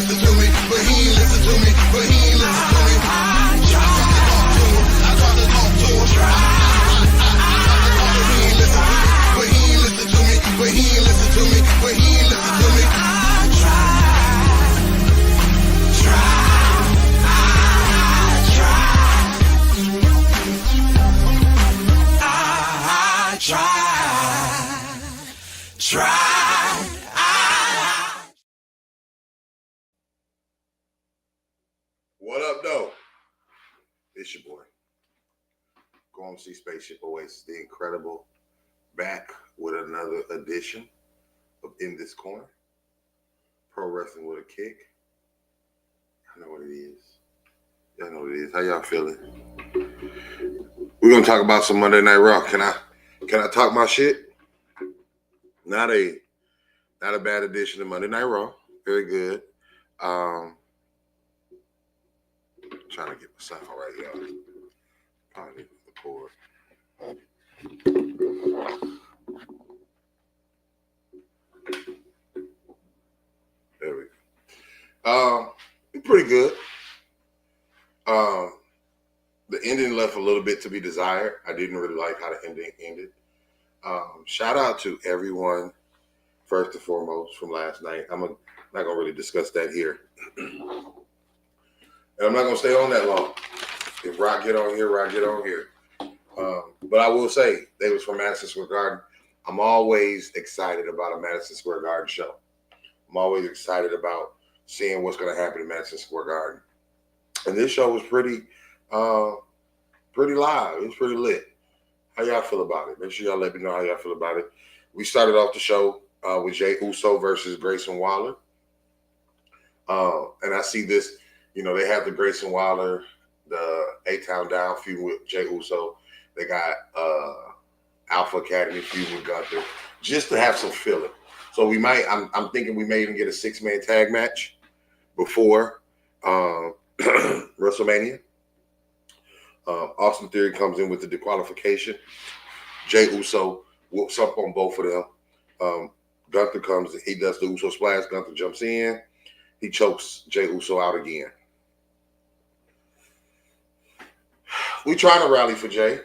listen to me, but he ain't listen to me, but he ain't listen to me. I tried to talk to him. He ain't listen to me, but he ain't listen to me, but he ain't listen to me, but he ain't listen to me. What up, though? It's your boy. Go on, see Spaceship Oasis, the Incredible, back with another edition of In This Corner. Pro Wrestling with a Kick. I know what it is. Y'all know what it is. How y'all feeling? We're gonna talk about some Monday Night Raw. Can I talk my shit? Not a bad edition of Monday Night Raw. Very good. Trying to get my sound right, y'all. Probably need the cord. There we go. Pretty good. The ending left a little bit to be desired. I didn't really like how the ending ended. Shout out to everyone, first and foremost, from last night. I'm not going to really discuss that here. And I'm not going to stay on that long. If Rock get on here, Rock get on here. But I will say, they was from Madison Square Garden. I'm always excited about a Madison Square Garden show. I'm always excited about seeing what's going to happen in Madison Square Garden. And this show was pretty live. It was pretty lit. How y'all feel about it? Make sure y'all let me know how y'all feel about it. We started off the show with Jey Uso versus Grayson Waller. And I see this, they have the Grayson Waller, the A-Town Down feud with Jey Uso. They got Alpha Academy feud with Gunther, just to have some feeling. So we might, I'm thinking we may even get a 6-man tag match before WrestleMania. Austin Theory comes in with the disqualification. Jey Uso whoops up on both of them. Gunther comes, he does the Uso splash. Gunther jumps in. He chokes Jey Uso out again. We trying to rally for Jey.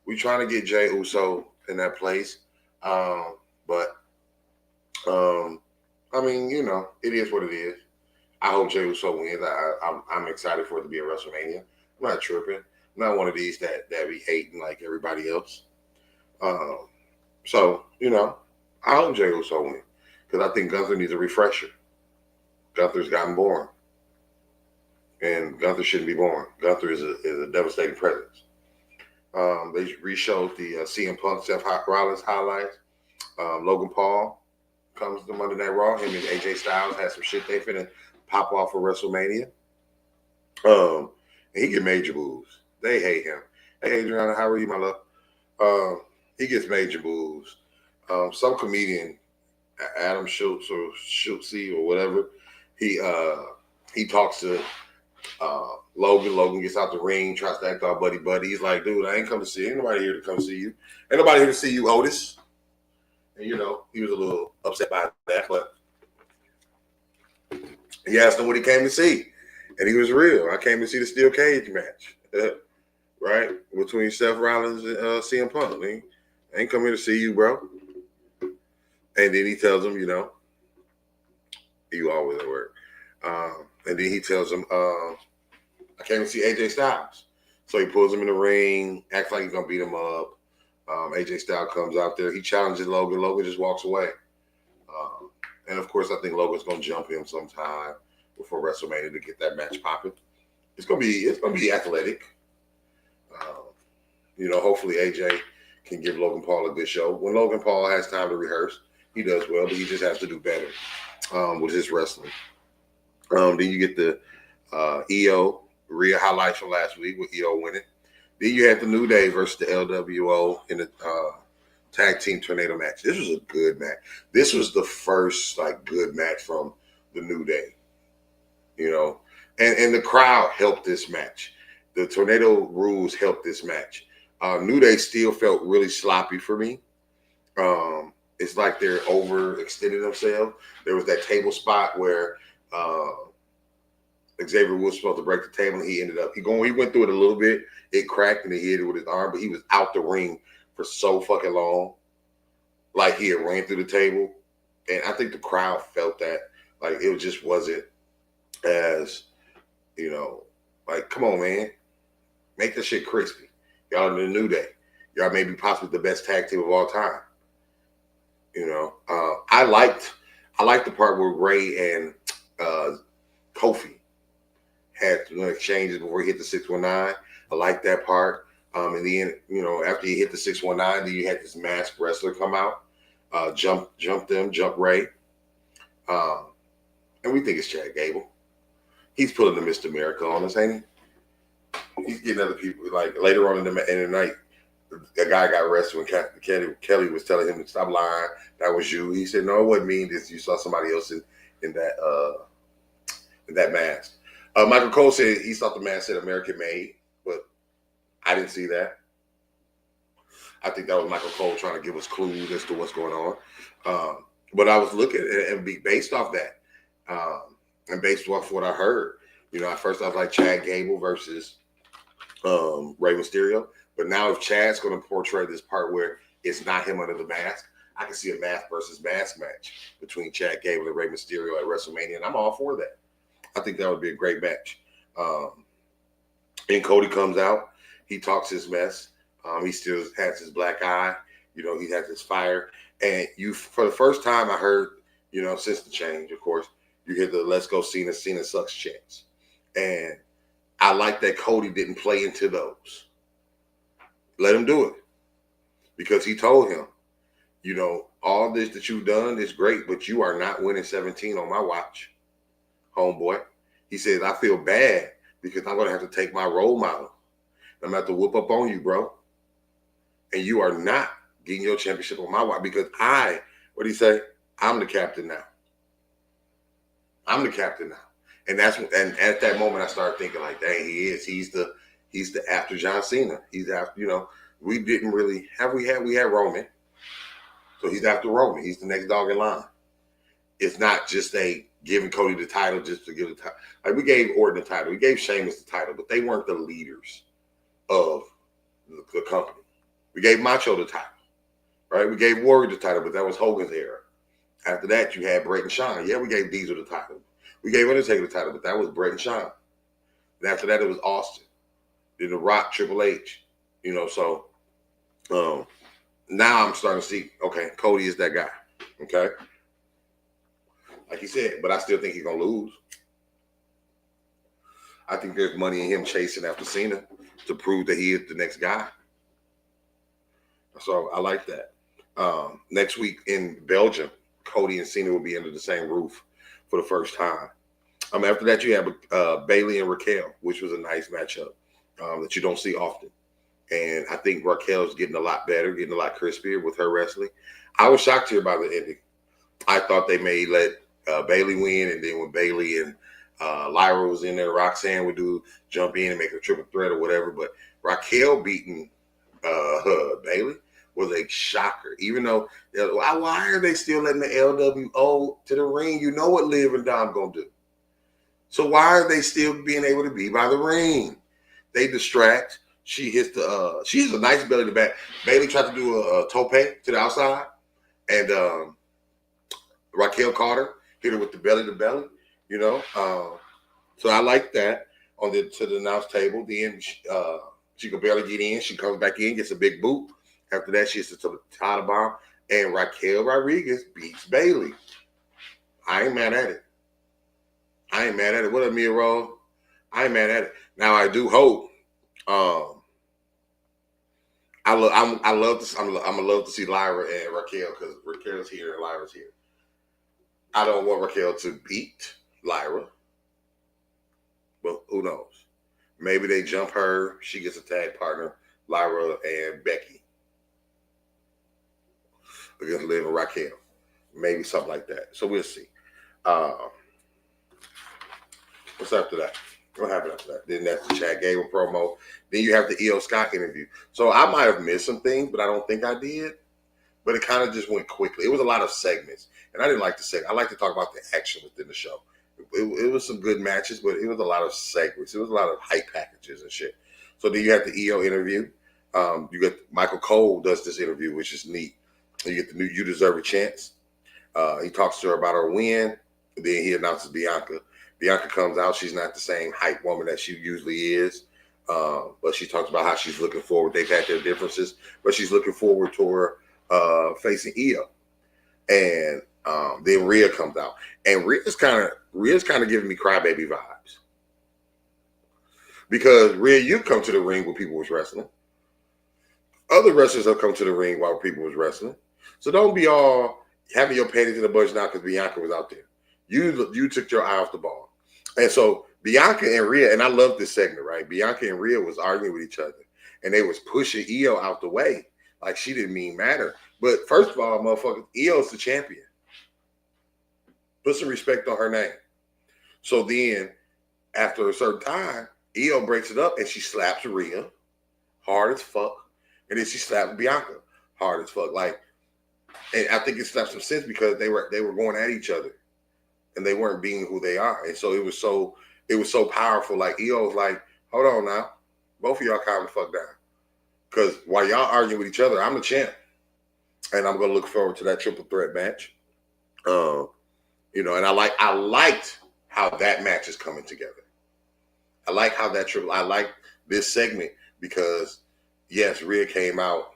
We trying to get Jey Uso in that place. But it is what it is. I hope Jey Uso wins. I'm excited for it to be a WrestleMania. I'm not tripping. I'm not one of these that be hating like everybody else. So, I hope Jey Uso wins. Because I think Gunther needs a refresher. Gunther's gotten boring. And Gunther shouldn't be boring. Gunther is a devastating presence. They re-showed the CM Punk, Seth Rollins highlights. Logan Paul comes to Monday Night Raw. Him and AJ Styles had some shit they finna pop off for WrestleMania. And he get major boos. They hate him. Hey, Adriana, how are you, my love? He gets major boos. Some comedian, Adam Schultz or Schultzy or whatever, he talks to Logan. Logan gets out the ring, tries to act all buddy. He's like, dude, I ain't come to see you. Ain't nobody here to come see you. Ain't nobody here to see you, Otis. And, he was a little upset by that, but he asked him what he came to see. And he was real. I came to see the steel cage match, right? Between Seth Rollins and CM Punk. I ain't come here to see you, bro. And then he tells him, you always at work. And then he tells him, I came to see AJ Styles. So he pulls him in the ring, acts like he's going to beat him up. AJ Styles comes out there. He challenges Logan. Logan just walks away. And, of course, I think Logan's going to jump him sometime before WrestleMania to get that match popping. It's going to be athletic. Hopefully AJ can give Logan Paul a good show. When Logan Paul has time to rehearse, he does well, but he just has to do better with his wrestling. Then you get the EO Rhea highlights from last week with EO winning. Then you had the New Day versus the LWO in the tag team tornado match. This was a good match. This was the first good match from the New Day, and the crowd helped this match. The tornado rules helped this match. New Day still felt really sloppy for me. it's like they're overextending themselves. There was that table spot where Xavier was supposed to break the table, and he ended up he went through it a little bit. It cracked, and he hit it with his arm, but he was out the ring for so fucking long, like he had ran through the table, and I think the crowd felt that. Like it just wasn't as, like, come on, man, make this shit crispy. Y'all in the New Day. Y'all may be possibly the best tag team of all time. I liked the part where Ray and Kofi had exchanges before he hit the 619. I like that part. And then, after he hit the 619, then you had this masked wrestler come out, jump Ray. And we think it's Chad Gable. He's pulling the Mr. America on us, ain't he? He's getting other people. Like later on in the night, a guy got arrested when Kelly was telling him to stop lying. That was you. He said, no, it wasn't me. You saw somebody else in that mask. Michael Cole said he thought the mask said American made, but I didn't see that. I think that was Michael Cole trying to give us clues as to what's going on. But I was looking and based off that, and based off what I heard, at first I was like Chad Gable versus Rey Mysterio. But now if Chad's going to portray this part where it's not him under the mask, I can see a mask versus mask match between Chad Gable and Rey Mysterio at WrestleMania, and I'm all for that. I think that would be a great match. And Cody comes out. He talks his mess. He still has his black eye. He has his fire. And for the first time I heard, since the change, of course, you hear the "Let's go Cena sucks" chants. And I like that Cody didn't play into those. Let him do it. Because he told him, all this that you've done is great, but you are not winning 17 on my watch, homeboy. He says, I feel bad because I'm going to have to take my role model. I'm going to have to whoop up on you, bro. And you are not getting your championship on my watch because what do you say? I'm the captain now. I'm the captain now. And at that moment I started thinking like, dang, he is. He's the after John Cena. He's after, we didn't really we had Roman. So he's after Roman. He's the next dog in line. It's not just giving Cody the title just to give the title. Like we gave Orton the title. We gave Sheamus the title, but they weren't the leaders of the company. We gave Macho the title, right? We gave Warrior the title, but that was Hogan's era. After that, you had Bret and Shawn. Yeah, we gave Diesel the title. We gave Undertaker the title, but that was Bret and Shawn. And after that, it was Austin. Then The Rock, Triple H. So now I'm starting to see, okay, Cody is that guy. Okay? Like he said, but I still think he's going to lose. I think there's money in him chasing after Cena to prove that he is the next guy. So I like that. Next week in Belgium, Cody and Cena will be under the same roof for the first time. After that, you have Bayley and Raquel, which was a nice matchup that you don't see often. And I think Raquel's getting a lot better, getting a lot crispier with her wrestling. I was shocked here by the ending. I thought they may let Bayley win, and then when Bayley and Lyra was in there, Roxanne would jump in and make a triple threat or whatever. But Raquel beating Bayley was a shocker. Even though, why are they still letting the LWO to the ring? You know what Liv and Dom gonna do. So why are they still being able to be by the ring? They distract. She hits she has a nice belly to back. Bayley tried to do a tope to the outside, and Raquel caught her, hit her with the belly to belly. So I like that to the announce table. Then she could barely get in. She comes back in, gets a big boot. After that, she hits the title bomb, and Raquel Rodriguez beats Bayley. I ain't mad at it. What up, Mia Rose? I ain't mad at it. Now I do hope. I'm gonna love to see Lyra and Raquel because Raquel's here and Lyra's here. I don't want Raquel to beat Lyra, but who knows? Maybe they jump her. She gets a tag partner, Lyra and Becky against Liv and Raquel. Maybe something like that. So we'll see. What's after that? What happened after that? Then that's the Chad Gable promo. Then you have the E.O. Scott interview. So I might have missed some things, but I don't think I did. but it kind of just went quickly. It was a lot of segments, and I didn't like the segment. I like to talk about the action within the show. It was some good matches, but it was a lot of segments. It was a lot of hype packages and shit. So then you had the EO interview. You get Michael Cole does this interview, which is neat. You get the new "You Deserve a Chance." He talks to her about her win. Then he announces Bianca. Bianca comes out. She's not the same hype woman that she usually is. But she talks about how she's looking forward. They've had their differences, but she's looking forward to her facing Io. And then Rhea comes out. And Rhea's kind of giving me crybaby vibes. Because Rhea, you come to the ring when people was wrestling. Other wrestlers have come to the ring while people was wrestling. So don't be all having your panties in the bunch now because Bianca was out there. You took your eye off the ball. And so Bianca and Rhea, and I love this segment, right? Bianca and Rhea was arguing with each other. And they was pushing Io out the way. Like she didn't mean matter. But first of all, motherfucker, Io's the champion. Put some respect on her name. So then, after a certain time, Io breaks it up and she slaps Rhea hard as fuck. And then she slapped Bianca hard as fuck. Like, and I think it slapped some sense because they were going at each other. And they weren't being who they are. And so it was so powerful. Like Io was like, hold on now. Both of y'all calm the fuck down. Because while y'all arguing with each other, I'm the champ. And I'm gonna look forward to that triple threat match. And I liked how that match is coming together. I like this segment because yes, Rhea came out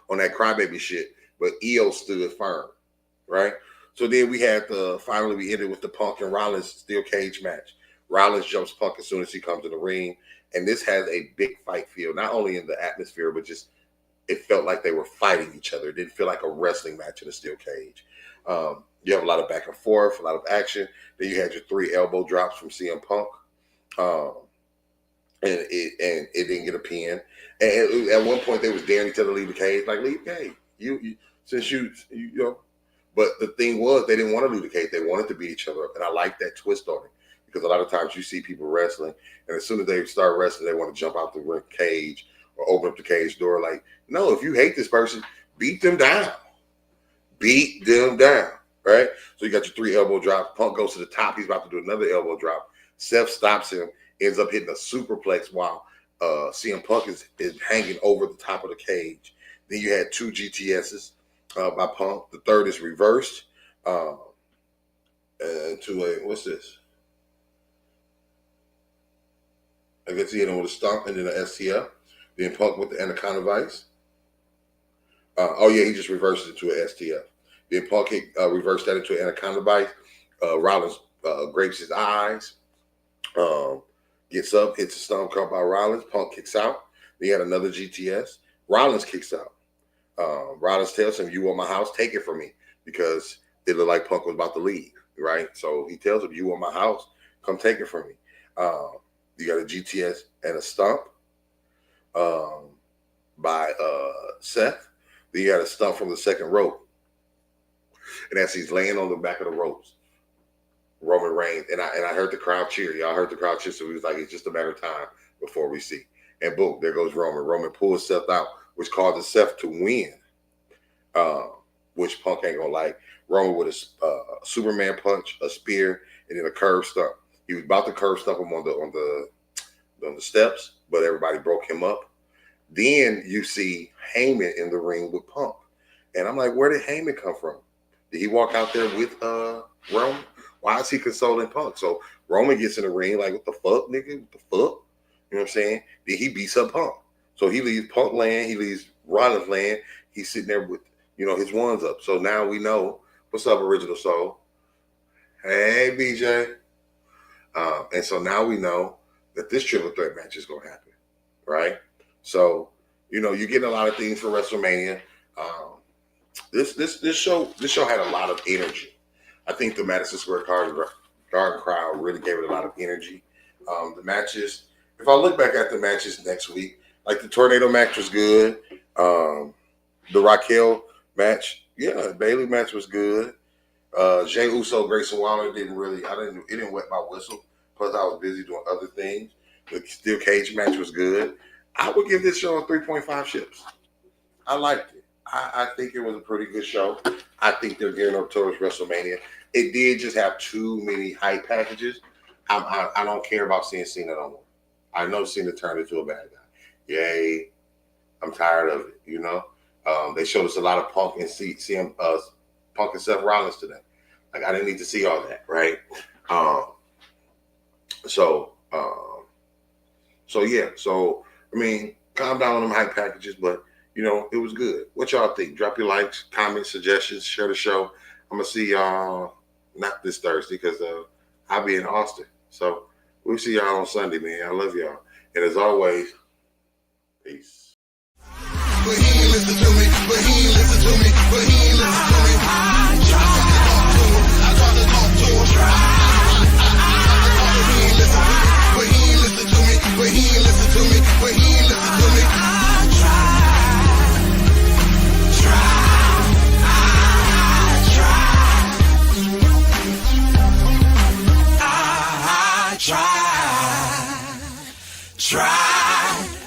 on that crybaby shit, but Io stood firm, right? So then we had finally we ended with the Punk and Rollins steel cage match. Rollins jumps Punk as soon as he comes in the ring, and this has a big fight feel, not only in the atmosphere, but just it felt like they were fighting each other. It didn't feel like a wrestling match in a steel cage. You have a lot of back and forth, a lot of action. Then you had your 3 elbow drops from CM Punk, and it didn't get a pin. And at one point they was daring each other to leave the cage, like leave the cage. You know. But the thing was, they didn't want to leave the cage. They wanted to beat each other up, and I like that twist on it because a lot of times you see people wrestling, and as soon as they start wrestling, they want to jump out the cage or open up the cage door. Like, no, if you hate this person, beat them down. Beat them down, right? So you got your 3 elbow drops. Punk goes to the top. He's about to do another elbow drop. Seth stops him, ends up hitting a superplex while CM Punk is hanging over the top of the cage. Then you had 2 GTSs by Punk. The third is reversed to a, what's this? I guess he hit him with a stomp and then an STF. Then Punk with the Anaconda Vice. He just reversed it to an STF. Then Punk reversed that into an Anaconda Vice. Rollins grapes his eyes. Gets up, hits a stomp caught by Rollins. Punk kicks out. Then he had another GTS. Rollins kicks out. Rollins tells him, "You want my house? Take it from me," because it looked like Punk was about to leave, right? So he tells him, "You want my house? Come take it from me." You got a GTS and a stomp by Seth. Then you got a stomp from the second rope. And as he's laying on the back of the ropes, Roman Reigns, and I heard the crowd cheer. Y'all heard the crowd cheer, so he was like, it's just a matter of time before we see. And boom, there goes Roman. Roman pulls Seth out, which causes Seth to win, which Punk ain't gonna like. Roman with a Superman punch, a spear, and then a curve stomp. He was about to curve stomp him on the steps, but everybody broke him up. Then you see Heyman in the ring with Punk. And I'm like, where did Heyman come from? Did he walk out there with Roman? Why is he consoling Punk? So Roman gets in the ring like, what the fuck, nigga? What the fuck? You know what I'm saying? Then he beats up Punk. So he leaves Punk laying, he leaves Rollins laying. He's sitting there with, his ones up. So now we know. What's up, Original Soul? Hey, BJ. And so now we know that this triple threat match is going to happen, right? So, you're getting a lot of things for WrestleMania. This show had a lot of energy. I think the Madison Square Garden crowd really gave it a lot of energy. The matches, if I look back at the matches next week, like the Tornado match was good. The Raquel match, Bayley match was good. Jey Uso, Grayson Waller it didn't wet my whistle. Plus I was busy doing other things. The steel cage match was good. I would give this show a 3.5 ships. I liked it. I think it was a pretty good show. I think they're gearing up towards WrestleMania. It did just have too many hype packages. I don't care about seeing Cena no more. I know Cena turned into a bad guy. Yay. I'm tired of it, you know? They showed us a lot of Punk and Punk and Seth Rollins today. Like, I didn't need to see all that, right? So yeah. So, I mean, calm down on them hype packages, but, you know, it was good. What y'all think? Drop your likes, comments, suggestions, share the show. I'm going to see y'all not this Thursday because I'll be in Austin. So we'll see y'all on Sunday, man. I love y'all. And as always, peace. But he ain't listen to me, but he ain't listen to me, but he ain't listen to me. I tried to talk to him. He ain't listen to me, but he ain't listen to me, but he ain't listen to me, but he ain't listen to me. Try.